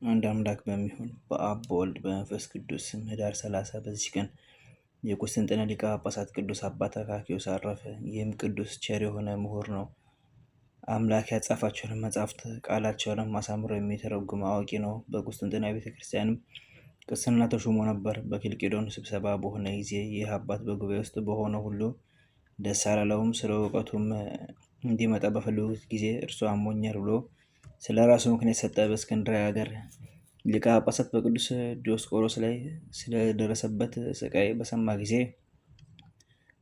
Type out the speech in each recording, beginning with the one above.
አንድ አምላክ በሚሆን በአብ በወልድ በመንፈስ ቅዱስ ስም ኅዳር 30 በዚች ቀን የቁስጥንጥንያ ሊቀ ጳጳሳት ቅዱስ አባት አካክዮስ አረፈ። ይህም ቅዱስ ቸር የሆነ ምሁር ነው። አምላክ ያጻፋቸውን መጻሕፍት ቃላቸውንም አሳምሮ የሚተረጉም አዋቂ ነው። በቁስጥንጥንያ ቤተ ክርስቲያንም ቅስና ተሾሞ ነበር። በኬልቄዶን ስብሰባ በሆነ ጊዜ ይህ አባት በጉባኤ ውስጥ በሆነ ሁሉ ደስ አላለውም። ስለ እውቀቱም እንዲመጣ በፈለጉት ጊዜ እርሱ አሞኛል ብሎ ስለ ራሱ ምክንያት ሰጠ። በእስክንድርያ ሀገር ሊቀ ጳጳሳት በቅዱስ ዲዮስቆሮስ ላይ ስለደረሰበት ስቃይ በሰማ ጊዜ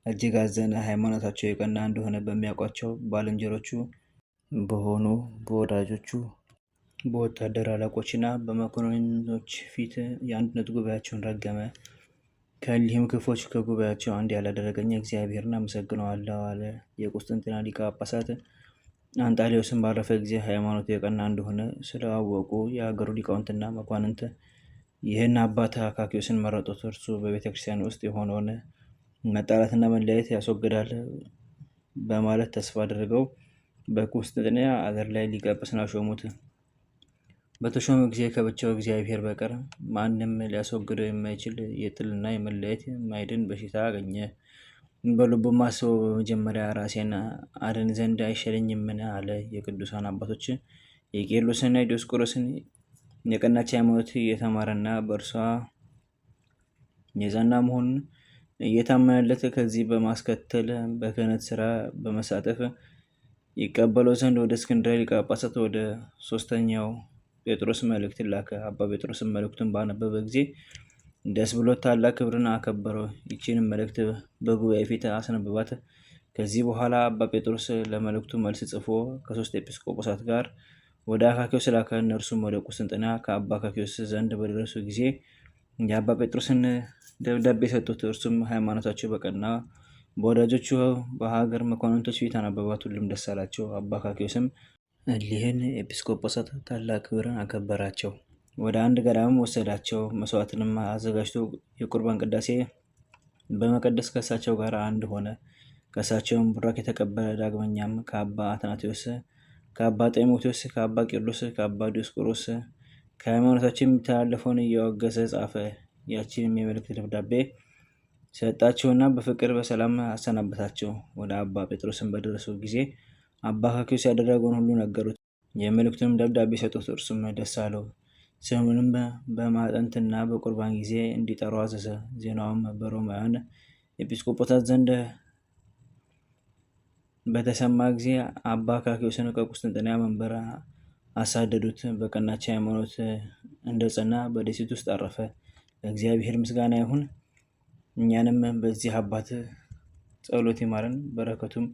እጅግ አዘነ። ሃይማኖታቸው የቀና እንደሆነ በሚያውቋቸው ባልንጀሮቹ በሆኑ በወዳጆቹ በወታደር አለቆችና በመኮንኖች ፊት የአንድነት ጉባኤያቸውን ረገመ። ከእሊህም ክፎች ከጉባኤያቸው አንድ ያላደረገኝ እግዚአብሔርን አመሰግነዋለሁ አለ። የቁስጥንጥንያ ሊቀ ጳጳሳት አንጣሊዮስን ባረፈ ጊዜ ሃይማኖቱ የቀና እንደሆነ ስላወቁ የሀገሩ ሊቃውንትና መኳንንት ይህን አባት አካክዮስን መረጡት። እርሱ በቤተ ክርስቲያን ውስጥ የሆነውን መጣላትና መለያየት ያስወግዳል በማለት ተስፋ አድርገው በቁስጥንጥንያ አገር ላይ ሊቀ ጵጵስና ሾሙት። በተሾመ ጊዜ ከብቻው እግዚአብሔር በቀር ማንም ሊያስወግደው የማይችል የጥልና የመለያየት የማይድን በሽታ አገኘ። በልቡም አስቦ በመጀመሪያ ራሴን አድን ዘንድ አይሻለኝምን አለ። የቅዱሳን አባቶች የቄርሎስና የዲዮስቆሮስን የቀናች ሃይማኖት እየተማረና በእርሷ የጸና መሆኑን እየታመነለት ከዚህ በማስከተል በክህነት ስራ በመሳተፍ ይቀበለው ዘንድ ወደ እስክንድርያ ሊቀ ጳጳሳት ወደ ሶስተኛው ጴጥሮስ መልእክት ላከ። አባ ጴጥሮስም መልእክቱን ባነበበ ጊዜ ደስ ብሎት ታላቅ ክብርን አከበረው። ይህችንም መልእክት በጉባኤ ፊት አስነብባት። ከዚህ በኋላ አባ ጴጥሮስ ለመልእክቱ መልስ ጽፎ ከ3 ኤጲስቆጶሳት ጋር ወደ አካክዮስ ላከ። እነርሱም ወደ ቁስጥንጥንያ ከአባ አካክዮስ ዘንድ በደረሱ ጊዜ የአባ ጴጥሮስን ደብዳቤ ሰጡት። እርሱም ሃይማኖታቸው በቀና በወዳጆቹ በሀገር መኳንንቶች ፊት አነበባት። ሁሉም ደስ አላቸው። አባ አካክዮስም እሊህን ኤጲስቆጶሳት ታላቅ ክብርን አከበራቸው። ወደ አንድ ገዳምም ወሰዳቸው። መስዋዕትንም አዘጋጅቶ የቁርባን ቅዳሴ በመቀደስ ከእሳቸው ጋር አንድ ሆነ። ከእሳቸውም ቡራኬ የተቀበለ። ዳግመኛም ከአባ አትናቴዎስ፣ ከአባ ጢሞቴዎስ፣ ከአባ ቄርሎስ፣ ከአባ ዲዮስቆሮስ ከሃይማኖታቸው የሚተላለፈውን እያወገዘ ጻፈ። ያችንም የመልእክት ደብዳቤ ሰጣቸውና በፍቅር በሰላም አሰናበታቸው። ወደ አባ ጴጥሮስን በደረሱ ጊዜ አባ አካክዮስ ያደረገውን ሁሉ ነገሩት። የመልእክቱንም ደብዳቤ ሰጡት። እርሱም ደስ አለው። ስሙንም በማጠንትና በቁርባን ጊዜ እንዲጠሩ አዘዘ። ዜናውም በሮማውያን ኤጲስቆጶሳት ዘንድ በተሰማ ጊዜ አባ አካክዮስን ከቁስጥንጥንያ መንበር አሳደዱት። በቀናች ሃይማኖት እንደጸና በደሴት ውስጥ አረፈ። ለእግዚአብሔር ምስጋና ይሁን። እኛንም በዚህ አባት ጸሎት ይማረን፣ በረከቱም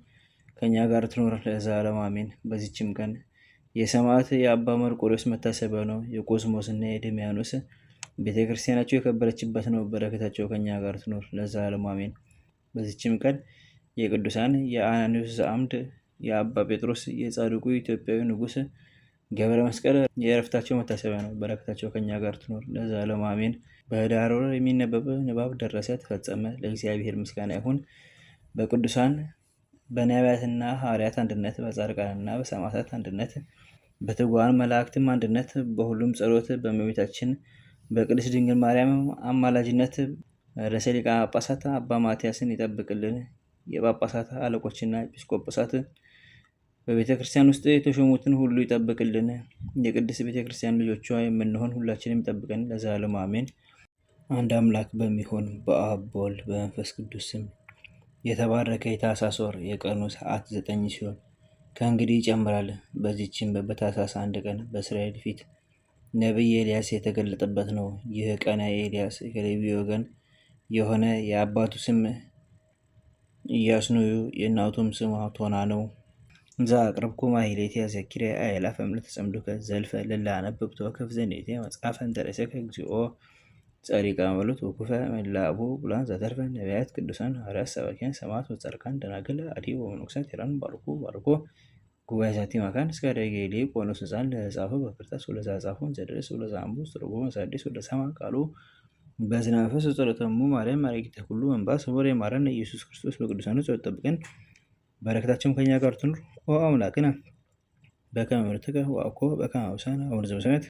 ከእኛ ጋር ትኖር ለዘላለሙ አሜን። በዚችም ቀን የሰማዕት የአባ መርቆሬዎስ መታሰቢያ ነው። የቆስሞስና የድሚያኖስ ቤተ ክርስቲያናቸው የከበረችበት ነው። በረከታቸው ከእኛ ጋር ትኖር ለዘላለሙ አሜን። በዚችም ቀን የቅዱሳን የአናንዮስ ዘአምድ፣ የአባ ጴጥሮስ፣ የጻድቁ ኢትዮጵያዊ ንጉሥ ገብረ መስቀል የዕረፍታቸው መታሰቢያ ነው። በረከታቸው ከእኛ ጋር ትኖር ለዘላለሙ አሜን። በኅዳር ወር የሚነበብ ንባብ ደረሰ፣ ተፈጸመ። ለእግዚአብሔር ምስጋና ይሁን። በቅዱሳን በነቢያትና ሐዋርያት አንድነት፣ በጻድቃንና በሰማዕታት አንድነት፣ በትጉሃን መላእክትም አንድነት፣ በሁሉም ጸሎት በእመቤታችን በቅድስት ድንግል ማርያም አማላጅነት ርዕሰ ሊቃነ ጳጳሳት አባ ማትያስን ይጠብቅልን። የጳጳሳት አለቆችና ኤጲስቆጶሳት በቤተ ክርስቲያን ውስጥ የተሾሙትን ሁሉ ይጠብቅልን። የቅድስት ቤተ ክርስቲያን ልጆቿ የምንሆን ሁላችንም ይጠብቀን ለዘላለሙ አሜን። አንድ አምላክ በሚሆን በአብ በወልድ በመንፈስ ቅዱስ ስም የተባረከ የታኅሳስ ወር የቀኑ ሰዓት 9 ሲሆን ከእንግዲህ ይጨምራል። በዚህችም በታኅሳስ 1 ቀን በእስራኤል ፊት ነቢይ ኤልያስ የተገለጠበት ነው። ይህ ቀን ኤልያስ ከሌዊ ወገን የሆነ የአባቱ ስም ኢያስኖዩ የእናቱም ስም ቶና ነው። ዘአቅረብኩ ማሕሌተ ዘኪርየ አእላፈ እምለተጸምዱከ ዘልፈ ለላነብብ ተወከፍ ዘኔቴ መጽሐፈ እንተርእሰከ እግዚኦ ጸሪቀ መበለት ወኩፈ መላእቡ ብሉዓን ዘተርፈ ነቢያት ቅዱሳን ሐዋርያት ሰባክያን ሰማዕታት ወጻድቃን ደናግል አዲ ወመነኮሳት ሄራን ባርኮ ጉባኤ ዛቲ መካን እስከ ደቂቀ ቆኖስ ሕፃን ለጻፈው በክርታስ ወለዛ ጻፈውን ዘደረስ ወለዛ አንቡስ ትርጉሙ መሳዲስ ወለሰማ ቃሉ በዝነ መንፈስ ጸሎተሙ ማርያም ማረጊተ ሁሉ መንባ ሰወር የማረን ኢየሱስ ክርስቶስ በቅዱሳኑ ጸሎት ጠብቀን፣ በረከታቸውም ከኛ ጋር ትኑር። ኦ አምላክነ በከመ ምሕረትከ ወአኮ በከመ አብሳነ አቡነ ዘበሰማያት